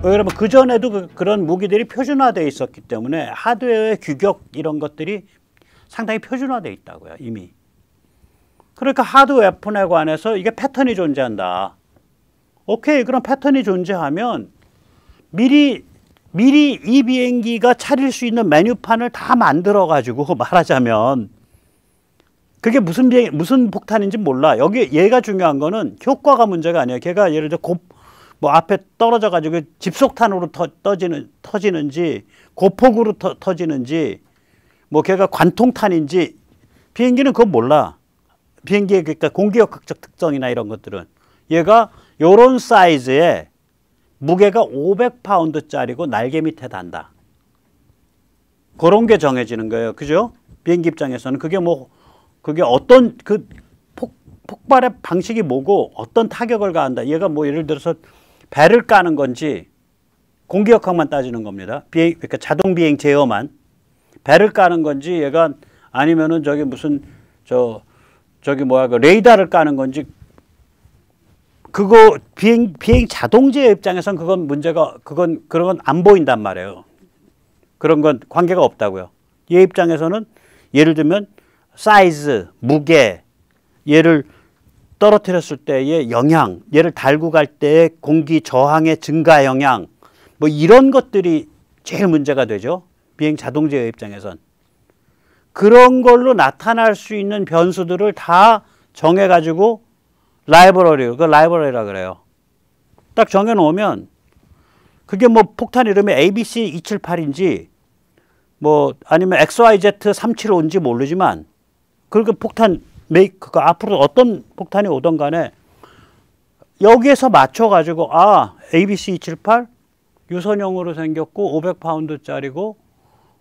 왜냐면 그전에도 그런 무기들이 표준화되어 있었기 때문에 하드웨어의 규격 이런 것들이 상당히 표준화되어 있다고요, 이미. 그러니까 하드 웨폰에 관해서 이게 패턴이 존재한다. 오케이, 그럼 패턴이 존재하면 미리 이 비행기가 차릴 수 있는 메뉴판을 다 만들어 가지고 말하자면 그게 무슨 폭탄인지 몰라. 여기 얘가 중요한 거는 효과가 문제가 아니에요. 걔가 예를 들어 뭐 앞에 떨어져 가지고 집속탄으로 터지는지 고폭으로 터지는지 뭐 걔가 관통탄인지 비행기는 그건 몰라. 비행기의 그러니까 공기역학적 특성이나 이런 것들은 얘가 요런 사이즈의 무게가 500파운드짜리고 날개 밑에 단다. 그런 게 정해지는 거예요. 그죠? 비행기 입장에서는 그게 어떤 폭발의 방식이 뭐고 어떤 타격을 가한다. 얘가 뭐 예를 들어서 배를 까는 건지 공기역학만 따지는 겁니다. 그러니까 자동 비행 제어만 배를 까는 건지 얘가 아니면은 저기 무슨 저기 뭐야 그 레이더를 까는 건지 그거 비행 자동제 입장에선 그건 그런 건 안 보인단 말이에요. 그런 건 관계가 없다고요. 얘 입장에서는 예를 들면 사이즈, 무게, 얘를 떨어뜨렸을 때의 영향, 얘를 달고 갈 때의 공기 저항의 증가 영향, 뭐 이런 것들이 제일 문제가 되죠. 비행 자동제어 입장에선. 그런 걸로 나타날 수 있는 변수들을 다 정해가지고 그 라이브러리라 그래요. 딱 정해놓으면 그게 뭐 폭탄 이름이 ABC278인지 뭐 아니면 XYZ375인지 모르지만 그렇게 폭탄 그거 앞으로 어떤 폭탄이 오던 간에 여기에서 맞춰가지고 ABC278 유선형으로 생겼고 500파운드짜리고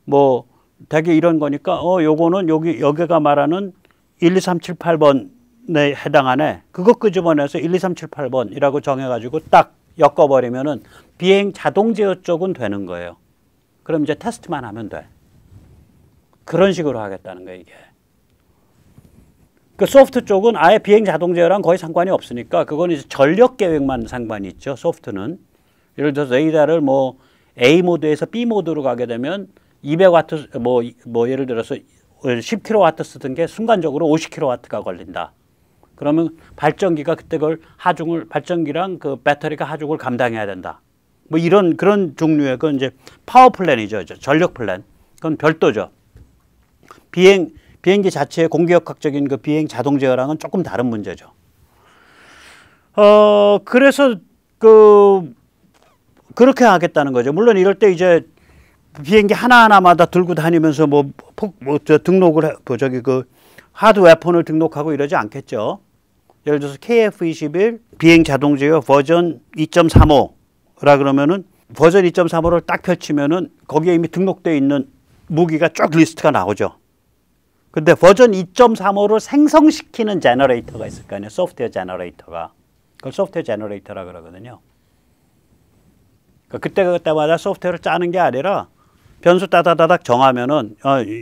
뭐 되게 이런 거니까 요거는 여기가 말하는 12378번에 해당하네. 그거 끄집어내서 12378번이라고 정해가지고 딱 엮어버리면은 비행 자동 제어 쪽은 되는 거예요. 그럼 이제 테스트만 하면 돼. 그런 식으로 하겠다는 거예요, 이게. 그 소프트 쪽은 아예 비행 자동 제어랑 거의 상관이 없으니까 그건 이제 전력 계획만 상관이 있죠, 소프트는. 예를 들어서 레이더를 뭐 A 모드에서 B 모드로 가게 되면 200와트 뭐 예를 들어서 10kW 쓰던 게 순간적으로 50kW가 걸린다. 그러면 발전기가 그때 발전기랑 그 배터리가 하중을 감당해야 된다. 뭐 그런 종류의 그건 이제 파워 플랜이죠. 전력 플랜. 그건 별도죠. 비행기 자체의 공기역학적인 그 비행 자동 제어랑은 조금 다른 문제죠. 그래서 그렇게 하겠다는 거죠. 물론 이럴 때 이제 비행기 하나하나마다 들고 다니면서 등록을 하드 웨폰을 등록하고 이러지 않겠죠. 예를 들어서 KF-21 비행 자동 제어 버전 2.35라 그러면은 버전 2.35를 딱 펼치면은 거기에 이미 등록되어 있는 무기가 쭉 리스트가 나오죠. 근데 버전 2.35를 생성시키는 제너레이터가 있을 거 아니에요. 소프트웨어 제너레이터가. 그걸 소프트웨어 제너레이터라 그러거든요. 그러니까 그때마다 소프트웨어를 짜는 게 아니라 변수 따다다닥 정하면은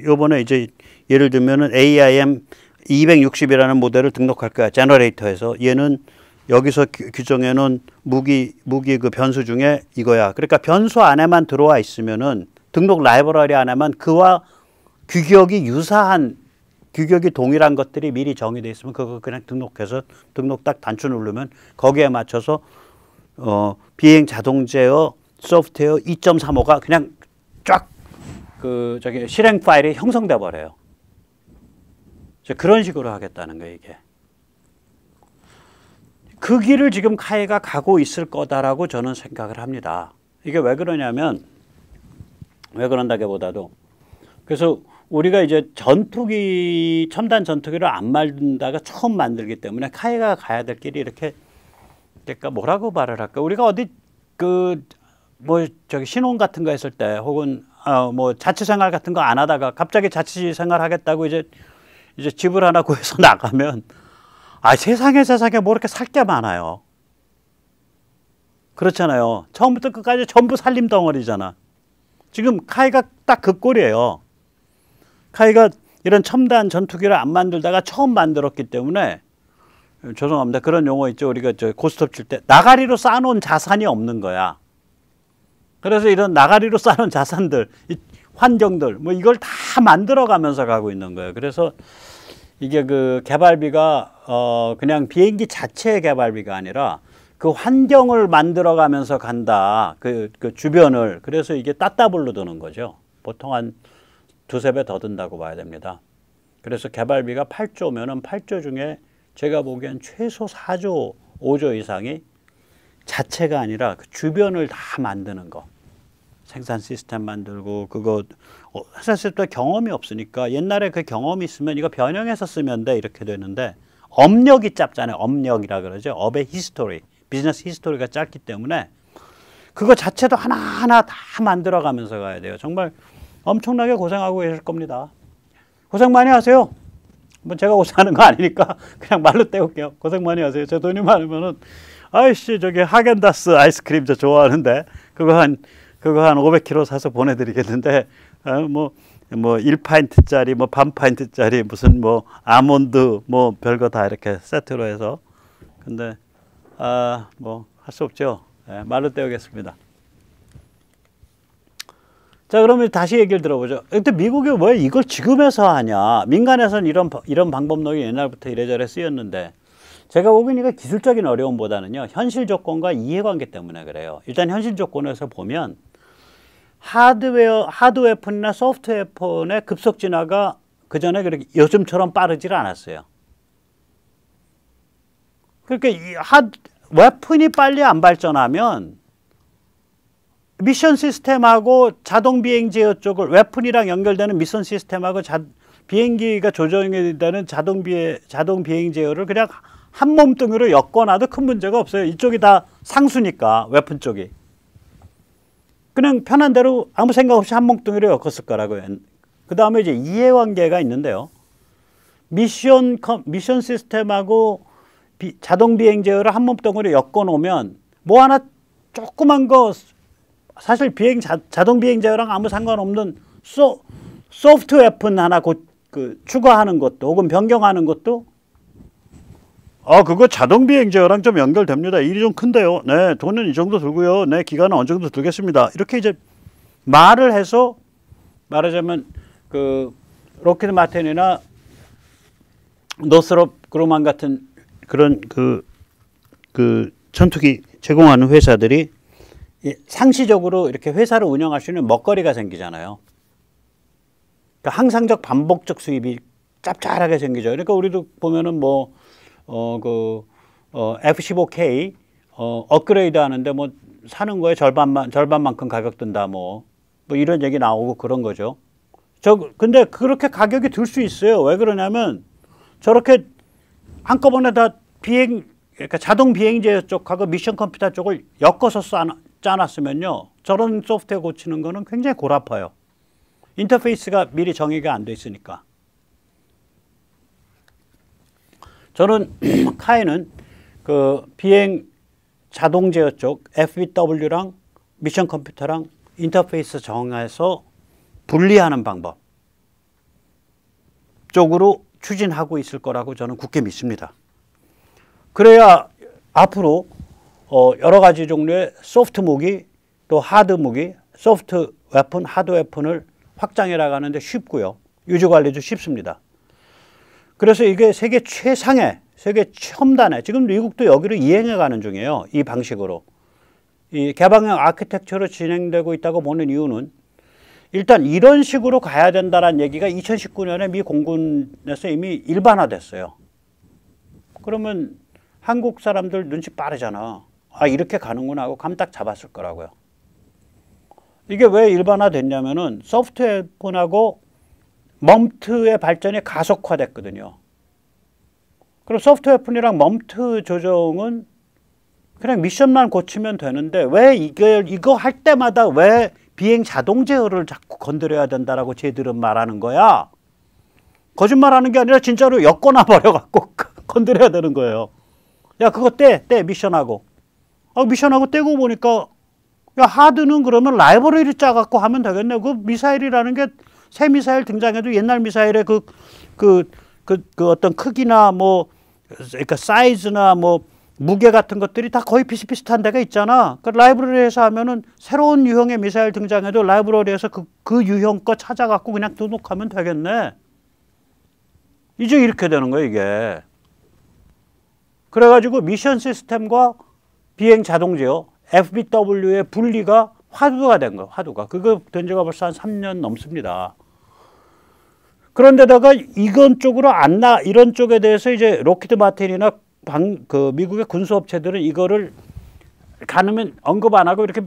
요번에 이제 예를 들면은 AIM 260이라는 모델을 등록할 거야. 제너레이터에서. 얘는 여기서 규정해 놓은 무기 그 변수 중에 이거야. 그러니까 변수 안에만 들어와 있으면은 등록 라이브러리 안에만 그와 규격이 동일한 것들이 미리 정의되어 있으면 그거 그냥 등록해서 등록 딱 단추 누르면 거기에 맞춰서 비행 자동 제어 소프트웨어 2.35가 그냥 쫙 실행 파일이 형성돼 버려요. 그런 식으로 하겠다는 거예요, 이게. 그 길을 지금 카이가 가고 있을 거다라고 저는 생각을 합니다. 이게 왜 그러냐면, 왜 그런다기보다도, 그래서 우리가 이제 첨단 전투기를 안 만든다가 처음 만들기 때문에 카이가 가야 될 길이 이렇게, 그러니까 뭐라고 말을 할까? 우리가 어디 신혼 같은 거 했을 때 혹은 자취생활 같은 거 안 하다가 갑자기 자취생활 하겠다고 이제 집을 하나 구해서 나가면 세상에 뭐 이렇게 살 게 많아요. 그렇잖아요. 처음부터 끝까지 전부 살림 덩어리잖아. 지금 카이가 딱 그 꼴이에요. 카이가 이런 첨단 전투기를 안 만들다가 처음 만들었기 때문에 죄송합니다. 그런 용어 있죠. 우리가 고스톱 칠 때 나가리로 쌓아놓은 자산이 없는 거야. 그래서 이런 나가리로 쌓는 자산들, 환경들, 뭐 이걸 다 만들어가면서 가고 있는 거예요. 그래서 이게 그 개발비가 그냥 비행기 자체의 개발비가 아니라 그 환경을 만들어가면서 간다. 그 주변을. 그래서 이게 따따블로 드는 거죠. 보통 한 두세 배 더 든다고 봐야 됩니다. 그래서 개발비가 8조면은 8조 중에 제가 보기엔 최소 4조, 5조 이상이 자체가 아니라 그 주변을 다 만드는 거. 생산 시스템 만들고 그거 회사 쓸 때 경험이 없으니까 옛날에 그 경험이 있으면 이거 변형해서 쓰면 돼 이렇게 되는데 업력이 짧잖아요. 업력이라 그러죠. 업의 히스토리, 비즈니스 히스토리가 짧기 때문에 그거 자체도 하나하나 다 만들어가면서 가야 돼요. 정말 엄청나게 고생하고 계실 겁니다. 고생 많이 하세요. 뭐 제가 고생하는 거 아니니까 그냥 말로 때울게요. 고생 많이 하세요. 제 돈이 많으면은 아이씨 저기 하겐다스 아이스크림 저 좋아하는데 그거 한 500kg 사서 보내드리겠는데 뭐 1파인트짜리 뭐 반 파인트짜리 무슨 뭐 아몬드 뭐 별거 다 이렇게 세트로 해서 근데 뭐 할 수 없죠. 네, 말로 때우겠습니다. 자 그러면 다시 얘기를 들어보죠. 근데 미국이 왜 이걸 지금에서 하냐? 민간에서는 이런 방법론이 옛날부터 이래저래 쓰였는데 제가 보기엔 이거 기술적인 어려움보다는요 현실 조건과 이해관계 때문에 그래요. 일단 현실 조건에서 보면 하드 웨폰이나 소프트 웨폰의 급속 진화가 그 전에 그렇게 요즘처럼 빠르질 않았어요. 그러니까 이 웨폰이 빨리 안 발전하면 미션 시스템하고 자동 비행 제어 쪽을 웨폰이랑 연결되는 미션 시스템하고 비행기가 조정이 되는 자동 비행 제어를 그냥 한 몸뚱이로 엮어놔도 큰 문제가 없어요. 이쪽이 다 상수니까 웨폰 쪽이. 그냥 편한 대로 아무 생각 없이 한 몸뚱이로 엮었을 거라고요. 그 다음에 이제 이해관계가 있는데요. 미션 시스템하고 자동 비행 제어를 한 몸뚱이로 엮어 놓으면 뭐 하나 조그만 거 사실 자동 비행 제어랑 아무 상관없는 소프트 웨폰 하나 추가하는 것도 혹은 변경하는 것도 그거 자동 비행 제어랑 좀 연결됩니다. 일이 좀 큰데요. 네, 돈은 이 정도 들고요. 네, 기간은 어느 정도 들겠습니다. 이렇게 이제 말을 해서 말하자면 그 록히드 마틴이나 노스롭 그루만 같은 그런 그 전투기 제공하는 회사들이 상시적으로 이렇게 회사를 운영할 수 있는 먹거리가 생기잖아요. 그러니까 항상적 반복적 수입이 짭짤하게 생기죠. 그러니까 우리도 보면은 뭐 F-15K 업그레이드 하는데 뭐 사는 거에 절반만큼 가격 든다 뭐 이런 얘기 나오고 그런 거죠. 근데 그렇게 가격이 들 수 있어요. 왜 그러냐면 저렇게 한꺼번에 다 그러니까 자동 비행제 쪽하고 미션 컴퓨터 쪽을 엮어서 짜놨으면요. 저런 소프트웨어 고치는 거는 굉장히 골아파요. 인터페이스가 미리 정의가 안 돼 있으니까. 저는 카이는 그 비행 자동 제어 쪽 FBW랑 미션 컴퓨터랑 인터페이스 정해서 분리하는 방법 쪽으로 추진하고 있을 거라고 저는 굳게 믿습니다. 그래야 앞으로 여러 가지 종류의 소프트 무기 또 하드 무기, 소프트 웨폰, 하드 웨폰을 확장해 나가는데 쉽고요. 유지 관리도 쉽습니다. 그래서 이게 세계 최상의, 세계 첨단의, 지금 미국도 여기로 이행해 가는 중이에요. 이 방식으로. 이 개방형 아키텍처로 진행되고 있다고 보는 이유는 일단 이런 식으로 가야 된다는 얘기가 2019년에 미 공군에서 이미 일반화됐어요. 그러면 한국 사람들 눈치 빠르잖아. 이렇게 가는구나 하고 감딱 잡았을 거라고요. 이게 왜 일반화됐냐면은 소프트웨어폰하고 멈트의 발전이 가속화됐거든요. 그럼 소프트웨어폰이랑 멈트 조정은 그냥 미션만 고치면 되는데 왜 이거 할 때마다 왜 비행 자동 제어를 자꾸 건드려야 된다라고 쟤들은 말하는 거야? 거짓말하는 게 아니라 진짜로 엮어놔 버려갖고 건드려야 되는 거예요. 야 그거 떼 미션하고. 미션하고 떼고 보니까 야 하드는 그러면 라이브러리를 짜갖고 하면 되겠네. 그 미사일이라는 게 새 미사일 등장해도 옛날 미사일의 그 어떤 크기나 뭐 그러니까 사이즈나 뭐 무게 같은 것들이 다 거의 비슷비슷한 데가 있잖아. 그 라이브러리에서 하면은 새로운 유형의 미사일 등장해도 라이브러리에서 그 유형 거 찾아갖고 그냥 등록하면 되겠네. 이제 이렇게 되는 거예요, 이게. 그래가지고 미션 시스템과 비행 자동제어, FBW의 분리가 화두가 된 거예요, 화두가. 그거 된 지가 벌써 한 3년 넘습니다. 그런데다가 이런 쪽으로 이런 쪽에 대해서 이제 록히드 마틴이나 미국의 군수업체들은 이거를 가능하면 언급 안 하고 이렇게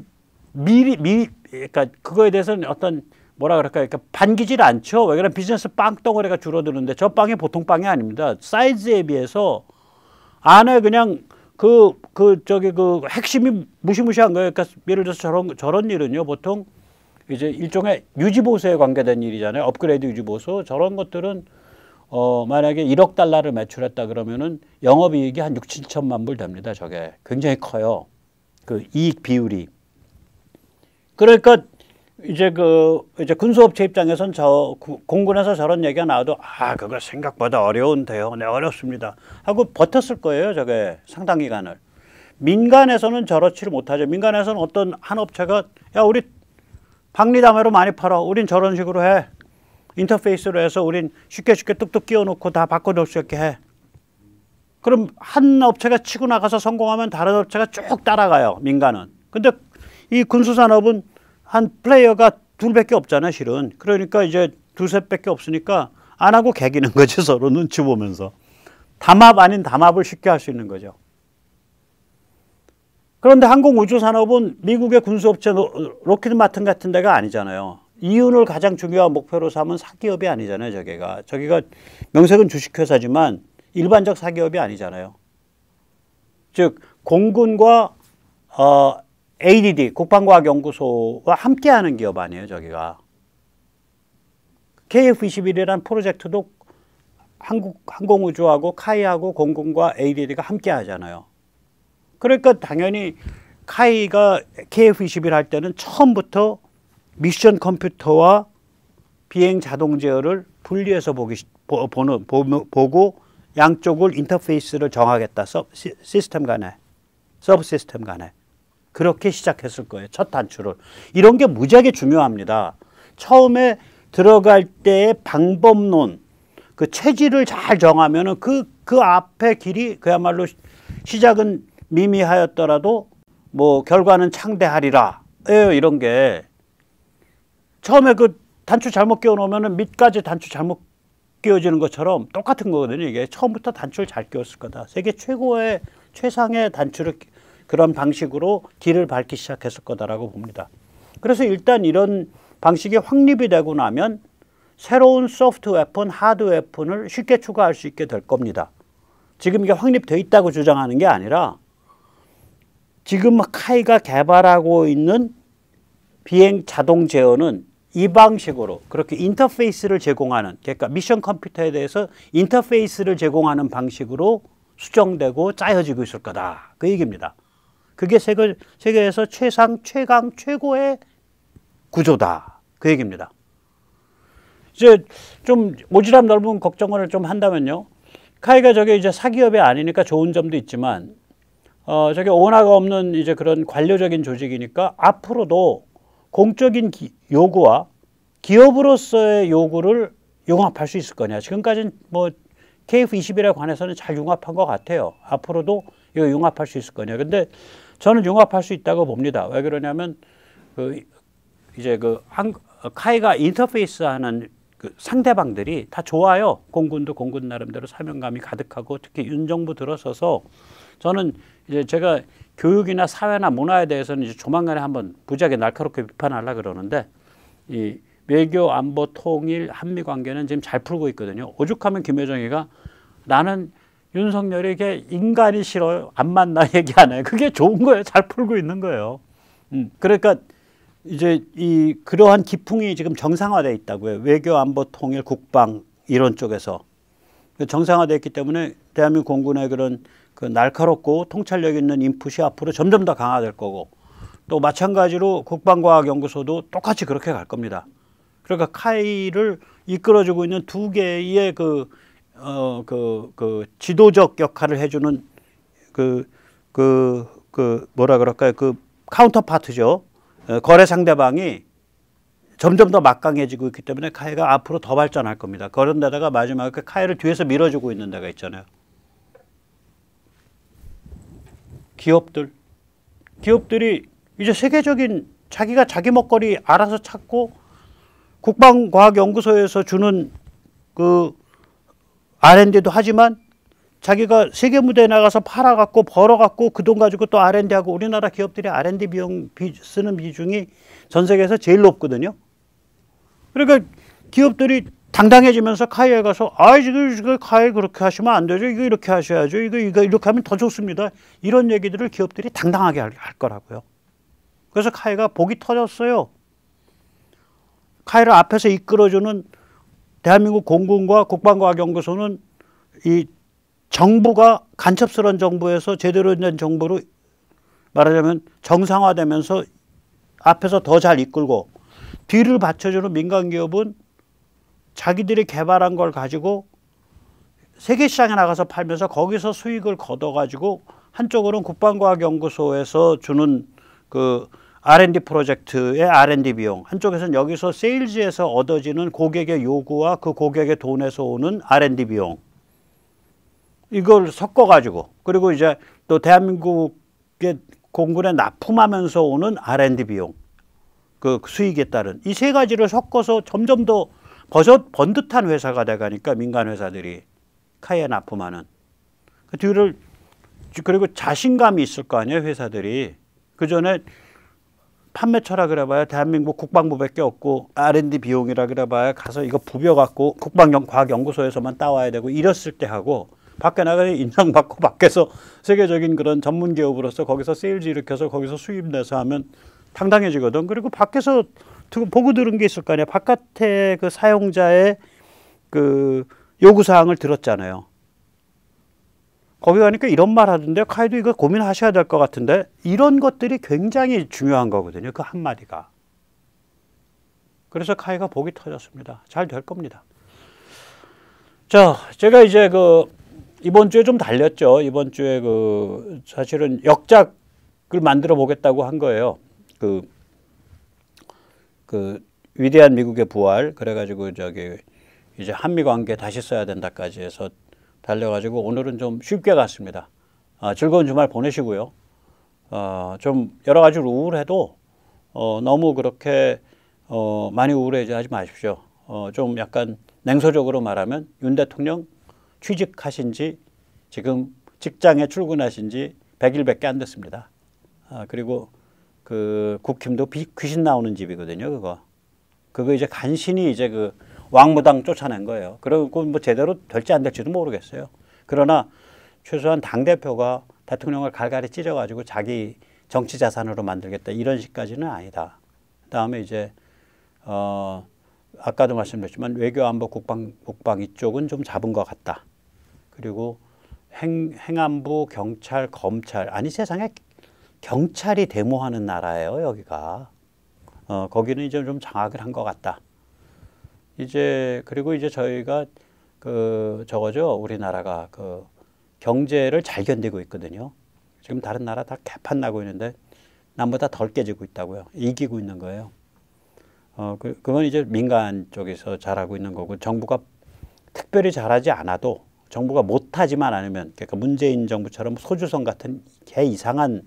그러니까 그거에 대해서는 어떤 뭐라 그럴까요? 그러니까 반기질 않죠. 왜 그러면 비즈니스 빵덩어리가 줄어드는데 저 빵이 보통 빵이 아닙니다. 사이즈에 비해서 안에 그냥 그 핵심이 무시무시한 거예요. 그러니까 예를 들어서 저런 일은요, 보통 이제 일종의 유지보수에 관계된 일이잖아요. 업그레이드 유지보수. 저런 것들은 만약에 1억 달러를 매출했다 그러면은 영업이익이 한 6, 7천만 불 됩니다. 저게 굉장히 커요. 그 이익 비율이. 그러니까 이제 군수업체 입장에선 공군에서 저런 얘기가 나와도 그거 생각보다 어려운데요. 네, 어렵습니다. 하고 버텼을 거예요. 저게 상당 기간을. 민간에서는 저렇지를 못하죠. 민간에서는 어떤 한 업체가 야, 우리 박리담회로 많이 팔아. 우린 저런 식으로 해. 인터페이스로 해서 우린 쉽게 뚝뚝 끼워놓고 다 바꿔놓을 수 있게 해. 그럼 한 업체가 치고 나가서 성공하면 다른 업체가 쭉 따라가요. 민간은. 근데 이 군수산업은 한 플레이어가 둘밖에 없잖아요, 실은. 그러니까 이제 두세 밖에 없으니까 안 하고 개기는 거지, 서로 눈치 보면서. 담합 아닌 담합을 쉽게 할 수 있는 거죠. 그런데 항공우주산업은 미국의 군수업체 록히드 마틴 같은 데가 아니잖아요. 이윤을 가장 중요한 목표로 삼은 사기업이 아니잖아요, 저기가 명색은 주식회사지만 일반적 사기업이 아니잖아요. 즉 공군과 ADD 국방과학연구소와 함께하는 기업 아니에요, 저기가. KF-21이라는 프로젝트도 항공우주하고 카이하고 공군과 ADD가 함께 하잖아요. 그러니까 당연히 카이가 KF-21 할 때는 처음부터 미션 컴퓨터와 비행 자동 제어를 분리해서 보고 양쪽을 인터페이스를 정하겠다. 시스템 간에, 서브 시스템 간에. 그렇게 시작했을 거예요. 첫 단추를. 이런 게 무지하게 중요합니다. 처음에 들어갈 때의 방법론, 그 체질을 잘 정하면은 그 앞에 길이 그야말로 시작은 미미하였더라도 뭐 결과는 창대하리라. 이런 게 처음에 그 단추 잘못 끼워 놓으면은 밑까지 단추 잘못 끼워지는 것처럼 똑같은 거거든요. 이게 처음부터 단추를 잘 끼웠을 거다. 세계 최고의 최상의 단추를 그런 방식으로 길을 밟기 시작했을 거다라고 봅니다. 그래서 일단 이런 방식이 확립이 되고 나면 새로운 소프트 웨폰, 하드 웨폰을 쉽게 추가할 수 있게 될 겁니다. 지금 이게 확립되어 있다고 주장하는 게 아니라 지금 카이가 개발하고 있는 비행 자동 제어는 이 방식으로 그렇게 인터페이스를 제공하는, 그러니까 미션 컴퓨터에 대해서 인터페이스를 제공하는 방식으로 수정되고 짜여지고 있을 거다. 그 얘기입니다. 그게 세계에서 최강, 최고의 구조다. 그 얘기입니다. 이제 좀 오지랖 넓은 걱정을 좀 한다면요. 카이가 저게 이제 사기업이 아니니까 좋은 점도 있지만, 저게 오너가 없는 이제 그런 관료적인 조직이니까 앞으로도 공적인 요구와 기업으로서의 요구를 융합할 수 있을 거냐. 지금까지는 뭐 KF-21에 관해서는 잘 융합한 것 같아요. 앞으로도 이거 융합할 수 있을 거냐. 근데 저는 융합할 수 있다고 봅니다. 왜 그러냐면 카이가 인터페이스 하는 그 상대방들이 다 좋아요. 공군도 공군 나름대로 사명감이 가득하고 특히 윤 정부 들어서서 저는 이제 제가 교육이나 사회나 문화에 대해서는 이제 조만간에 한번 무지하게 날카롭게 비판하려고 그러는데 이 외교, 안보, 통일, 한미 관계는 지금 잘 풀고 있거든요. 오죽하면 김여정이가 나는 윤석열에게 인간이 싫어요. 안 만나 얘기 안 해요. 그게 좋은 거예요. 잘 풀고 있는 거예요. 그러니까 이제 그러한 기풍이 지금 정상화되어 있다고요. 외교, 안보, 통일, 국방 이런 쪽에서 정상화되어 있기 때문에 대한민국 공군의 그런 그 날카롭고 통찰력 있는 인풋이 앞으로 점점 더 강화될 거고 또 마찬가지로 국방과학연구소도 똑같이 그렇게 갈 겁니다. 그러니까 카이를 이끌어주고 있는 두 개의 지도적 역할을 해주는 그 뭐라 그럴까요? 그 카운터파트죠. 거래 상대방이 점점 더 막강해지고 있기 때문에 카이가 앞으로 더 발전할 겁니다. 그런 데다가 마지막에 그 카이를 뒤에서 밀어주고 있는 데가 있잖아요. 기업들이 이제 세계적인 자기가 자기 먹거리 알아서 찾고 국방과학연구소에서 주는 그 R&D도 하지만 자기가 세계 무대에 나가서 팔아갖고 벌어갖고 그 돈 가지고 또 R&D하고 우리나라 기업들이 R&D 비용 쓰는 비중이 전 세계에서 제일 높거든요. 그러니까 기업들이 당당해지면서 카이에 가서 이거 카이 그렇게 하시면 안 되죠. 이거 이렇게 하셔야죠. 이거 이렇게 하면 더 좋습니다. 이런 얘기들을 기업들이 당당하게 할 거라고요. 그래서 카이가 복이 터졌어요. 카이를 앞에서 이끌어주는 대한민국 공군과 국방과학연구소는 이 정부가 간첩스러운 정부에서 제대로 된 정부로 말하자면 정상화되면서 앞에서 더 잘 이끌고 뒤를 받쳐주는 민간 기업은 자기들이 개발한 걸 가지고 세계 시장에 나가서 팔면서 거기서 수익을 걷어가지고 한쪽으로는 국방과학연구소에서 주는 그 R&D 프로젝트의 R&D 비용, 한쪽에서는 여기서 세일즈에서 얻어지는 고객의 요구와 그 고객의 돈에서 오는 R&D 비용, 이걸 섞어가지고, 그리고 이제 또 대한민국의 공군에 납품하면서 오는 R&D 비용, 그 수익에 따른 이 세 가지를 섞어서 점점 더 번듯한 회사가 돼가니까 민간 회사들이 카이에 납품하는 그 뒤를, 그리고 자신감이 있을 거 아니에요 회사들이. 그 전에 판매처라 그래봐야 대한민국 국방부밖에 없고 R&D 비용이라 그래봐야 가서 이거 부벼갖고 국방과학연구소에서만 따와야 되고 이랬을 때 하고 밖에 나가서 인상받고 밖에서 세계적인 그런 전문 기업으로서 거기서 세일즈 일으켜서 거기서 수입 내서 하면 당당해지거든. 그리고 밖에서 보고 들은 게 있을 거 아니야. 바깥에 그 사용자의 그 요구사항을 들었잖아요. 거기 가니까 이런 말 하던데 카이도 이거 고민하셔야 될 것 같은데 이런 것들이 굉장히 중요한 거거든요. 그 한마디가. 그래서 카이가 복이 터졌습니다. 잘 될 겁니다. 자, 제가 이제 이번 주에 좀 달렸죠. 이번 주에 사실은 역작을 만들어 보겠다고 한 거예요. 위대한 미국의 부활, 그래가지고 이제 한미 관계 다시 써야 된다까지 해서 달려가지고 오늘은 좀 쉽게 갔습니다. 즐거운 주말 보내시고요. 좀 여러 가지로 우울해도 너무 그렇게 많이 우울해하지 마십시오. 좀 약간 냉소적으로 말하면 윤 대통령 취직하신 지 지금 직장에 출근하신 지 100일밖에 안 됐습니다. 그리고 그 국힘도 귀신 나오는 집이거든요. 그거 이제 간신히 이제 왕무당 쫓아낸 거예요. 그리고 뭐 제대로 될지 안 될지도 모르겠어요. 그러나 최소한 당대표가 대통령을 갈갈이 찢어가지고 자기 정치 자산으로 만들겠다 이런 식까지는 아니다. 그다음에 이제 아까도 말씀드렸지만 외교 안보 국방 이쪽은 좀 잡은 것 같다. 그리고 행안부 경찰 검찰, 아니 세상에 경찰이 데모하는 나라예요 여기가. 거기는 이제 좀 장악을 한 것 같다. 그리고 이제 저희가 저거죠. 우리나라가 경제를 잘 견디고 있거든요. 지금 다른 나라 다 개판 나고 있는데 남보다 덜 깨지고 있다고요. 이기고 있는 거예요. 그건 이제 민간 쪽에서 잘하고 있는 거고, 정부가 특별히 잘하지 않아도 정부가 못하지만 않으면, 그러니까 문재인 정부처럼 소주성 같은 개 이상한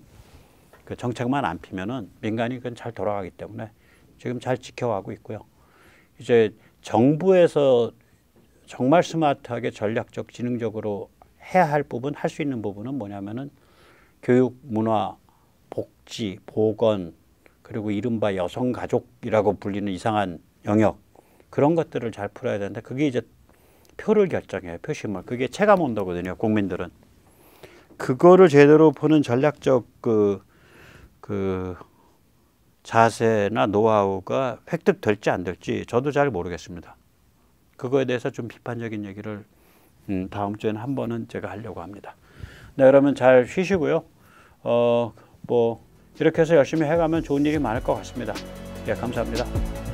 그 정책만 안 피면은 민간이 그건 잘 돌아가기 때문에 지금 잘 지켜가고 있고요. 이제 정부에서 정말 스마트하게 전략적 지능적으로 해야 할 부분, 할 수 있는 부분은 뭐냐면은 교육, 문화, 복지, 보건, 그리고 이른바 여성가족이라고 불리는 이상한 영역, 그런 것들을 잘 풀어야 되는데 그게 이제 표를 결정해요. 표심을. 그게 체감 온도거든요. 국민들은. 그거를 제대로 푸는 전략적 자세나 노하우가 획득될지 안 될지 저도 잘 모르겠습니다. 그거에 대해서 좀 비판적인 얘기를 다음 주에는 한 번은 제가 하려고 합니다. 네, 그러면 잘 쉬시고요. 뭐 이렇게 해서 열심히 해가면 좋은 일이 많을 것 같습니다. 예, 감사합니다.